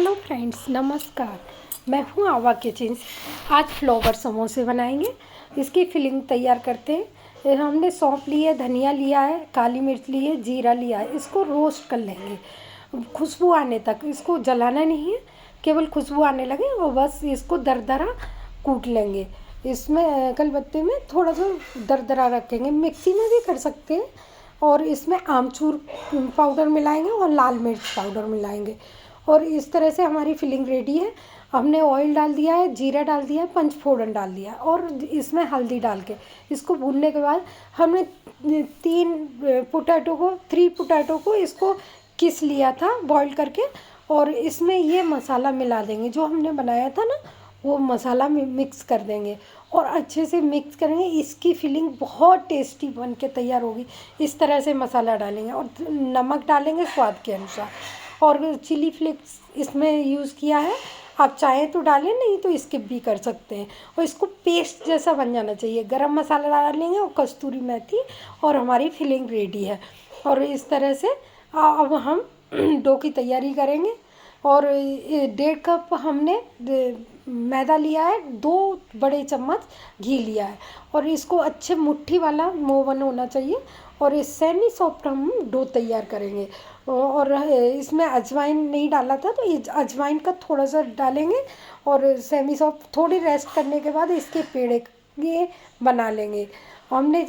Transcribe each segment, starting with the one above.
Hello friends, नमस्कार। मैं हूँ आवा किचन। आज फ्लावर समोसे बनाएंगे। इसकी फिलिंग तैयार करते हैं। हमने सौंफ ली है, धनिया लिया है, काली मिर्च ली है, जीरा लिया है। इसको रोस्ट कर लेंगे खुशबू आने तक। इसको जलाना नहीं है, केवल खुशबू आने लगे और बस इसको दरदरा कूट लेंगे। इसमें कलबत्ते में थोड़ा सा दरदरा रखेंगे, मिक्सी में भी कर सकते हैं। और इसमें आमचूर पाउडर मिलाएंगे और लाल मिर्च पाउडर मिलाएंगे। और इस तरह से हमारी फिलिंग रेडी है। हमने ऑयल डाल दिया है, जीरा डाल दिया है, पंचफोड़न डाल दिया है और इसमें हल्दी डाल के इसको भूनने के बाद हमने थ्री पोटैटो को इसको किस लिया था बॉईल करके। और इसमें ये मसाला मिला देंगे जो हमने बनाया था ना, वो मसाला मिक्स कर देंगे और अच्छे से मिक्स करेंगे। इसकी फिलिंग बहुत टेस्टी बन के तैयार होगी। इस तरह से मसाला डालेंगे और नमक डालेंगे स्वाद के अनुसार। और चिली फ्लेक्स इसमें यूज़ किया है, आप चाहें तो डालें, नहीं तो स्किप भी कर सकते हैं। और इसको पेस्ट जैसा बन जाना चाहिए। गरम मसाला डालेंगे और कस्तूरी मेथी और हमारी फिलिंग रेडी है। और इस तरह से अब हम डो की तैयारी करेंगे। और 1.5 कप हमने मैदा लिया है, 2 बड़े चम्मच घी लिया है और इसको अच्छे मुट्ठी वाला मोवन होना चाहिए। और इस सेमी सॉफ्ट हम डो तैयार करेंगे। और इसमें अजवाइन नहीं डाला था, तो ये अजवाइन का थोड़ा सा डालेंगे। और सेमी सॉफ्ट थोड़ी रेस्ट करने के बाद इसके पेड़े ये बना लेंगे। हमने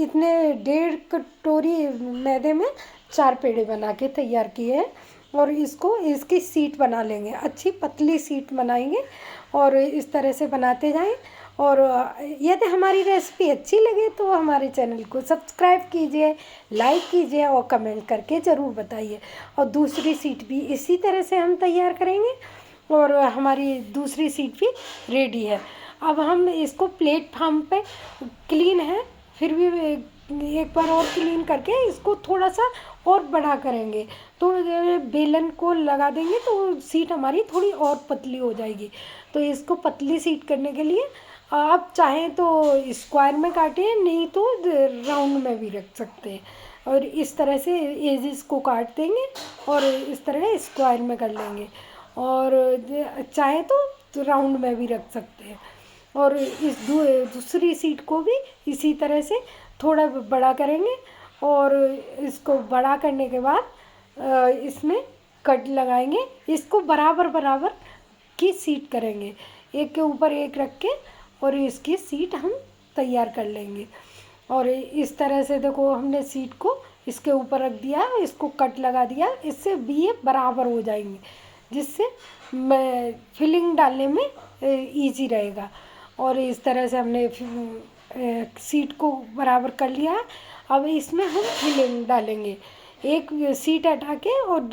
इतने 1.5 कटोरी मैदे में 4 पेड़े बना के तैयार किए हैं। और इसको इसकी सीट बना लेंगे, अच्छी पतली सीट बनाएंगे और इस तरह से बनाते जाएं। और यदि हमारी रेसिपी अच्छी लगे तो हमारे चैनल को सब्सक्राइब कीजिए, लाइक कीजिए और कमेंट करके ज़रूर बताइए। और दूसरी सीट भी इसी तरह से हम तैयार करेंगे और हमारी दूसरी सीट भी रेडी है। अब हम इसको प्लेटफॉर्म पे क्लीन है, फिर भी एक बार और क्लीन करके इसको थोड़ा सा और बड़ा करेंगे। तो बेलन को लगा देंगे तो सीट हमारी थोड़ी और पतली हो जाएगी। तो इसको पतली सीट करने के लिए आप चाहें तो स्क्वायर में काटें, नहीं तो राउंड में भी रख सकते हैं। और इस तरह से एजेस को काट देंगे और इस तरह स्क्वायर में कर लेंगे। और चाहे तो राउंड में भी रख सकते हैं। और इस दूसरी सीट को भी इसी तरह से थोड़ा बड़ा करेंगे। और इसको बड़ा करने के बाद इसमें कट लगाएंगे। इसको बराबर बराबर की सीट करेंगे, एक के ऊपर एक रख के, और इसकी सीट हम तैयार कर लेंगे। और इस तरह से देखो, हमने सीट को इसके ऊपर रख दिया, इसको कट लगा दिया। इससे भी ये बराबर हो जाएंगे, जिससे फिलिंग डालने में इजी रहेगा। और इस तरह से हमने सीट को बराबर कर लिया है। अब इसमें हम फिलिंग डालेंगे, एक सीट हटा के और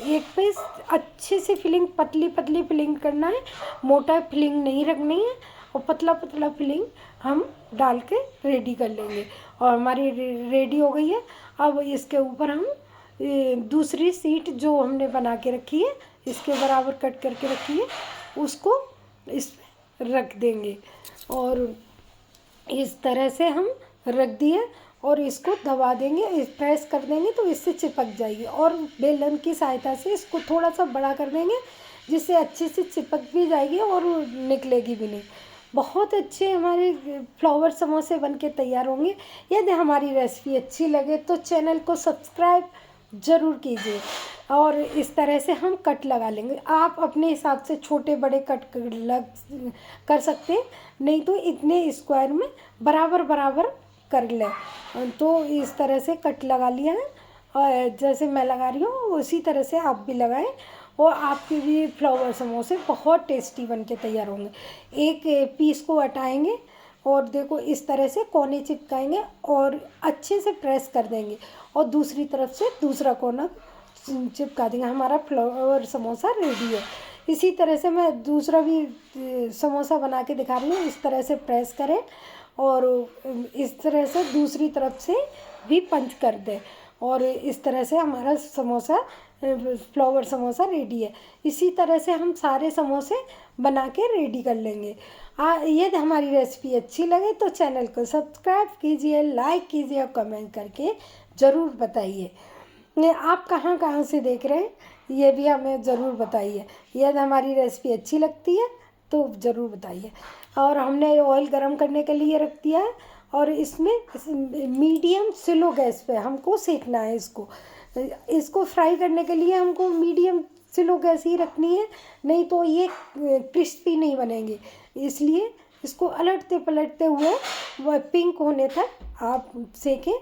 एक पे अच्छे से फिलिंग, पतली पतली फिलिंग करना है, मोटा फिलिंग नहीं रखनी है। और पतला पतला फिलिंग हम डाल के रेडी कर लेंगे। और हमारी रेडी हो गई है। अब इसके ऊपर हम दूसरी सीट जो हमने बना के रखी है, इसके बराबर कट करके रखी है, उसको इसमें रख देंगे। और इस तरह से हम रख दिए और इसको दबा देंगे, प्रेस कर देंगे तो इससे चिपक जाएगी। और बेलन की सहायता से इसको थोड़ा सा बड़ा कर देंगे, जिससे अच्छे से चिपक भी जाएगी और निकलेगी भी नहीं। बहुत अच्छे हमारे फ्लावर समोसे बनके तैयार होंगे। यदि हमारी रेसिपी अच्छी लगे तो चैनल को सब्सक्राइब ज़रूर कीजिए। और इस तरह से हम कट लगा लेंगे। आप अपने हिसाब से छोटे बड़े कट कर सकते हैं, नहीं तो इतने स्क्वायर में बराबर बराबर कर लें। तो इस तरह से कट लगा लिया है, और जैसे मैं लगा रही हूँ उसी तरह से आप भी लगाएं। और आपके भी फ्लावर समोसे बहुत टेस्टी बन के तैयार होंगे। एक पीस को हटाएंगे और देखो इस तरह से कोने चिपकाएंगे और अच्छे से प्रेस कर देंगे। और दूसरी तरफ से दूसरा कोना चिपका देंगे। हमारा फ्लावर समोसा रेडी है। इसी तरह से मैं दूसरा भी समोसा बना के दिखा रही हूँ। इस तरह से प्रेस करें और इस तरह से दूसरी तरफ से भी पंच कर दें। और इस तरह से हमारा समोसा, फ्लावर समोसा रेडी है। इसी तरह से हम सारे समोसे बना के रेडी कर लेंगे। यदि हमारी रेसिपी अच्छी लगे तो चैनल को सब्सक्राइब कीजिए, लाइक कीजिए और कमेंट करके ज़रूर बताइए। आप कहाँ कहाँ से देख रहे हैं, ये भी हमें ज़रूर बताइए। यदि हमारी रेसिपी अच्छी लगती है तो ज़रूर बताइए। और हमने ऑयल गरम करने के लिए रख दिया है और इसमें मीडियम स्लो गैस पे हमको सेकना है इसको फ्राई करने के लिए हमको मीडियम स्लो गैस ही रखनी है, नहीं तो ये क्रिस्पी नहीं बनेंगे। इसलिए इसको अलटते पलटते हुए वह पिंक होने तक आप सेकें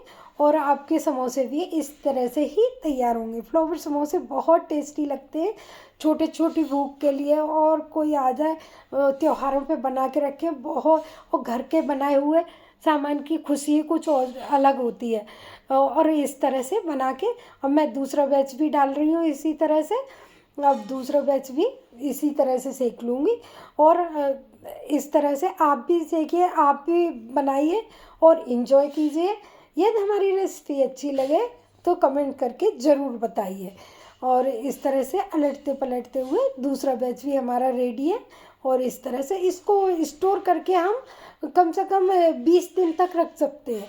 और आपके समोसे भी इस तरह से ही तैयार होंगे। फ्लावर समोसे बहुत टेस्टी लगते हैं छोटे छोटी भूख के लिए, और कोई आ जाए त्योहारों पे बना के रखे बहुत, और घर के बनाए हुए सामान की खुशी कुछ और अलग होती है। और इस तरह से बना के अब मैं दूसरा बैच भी डाल रही हूँ इसी तरह से। अब दूसरा बैच भी इसी तरह से सेक लूँगी, और इस तरह से आप भी सेकिए, आप भी बनाइए और इन्जॉय कीजिए। यदि हमारी रेसिपी अच्छी लगे तो कमेंट करके ज़रूर बताइए। और इस तरह से अलटते पलटते हुए दूसरा बैच भी हमारा रेडी है, और इस तरह से इसको स्टोर करके हम कम से कम 20 दिन तक रख सकते हैं।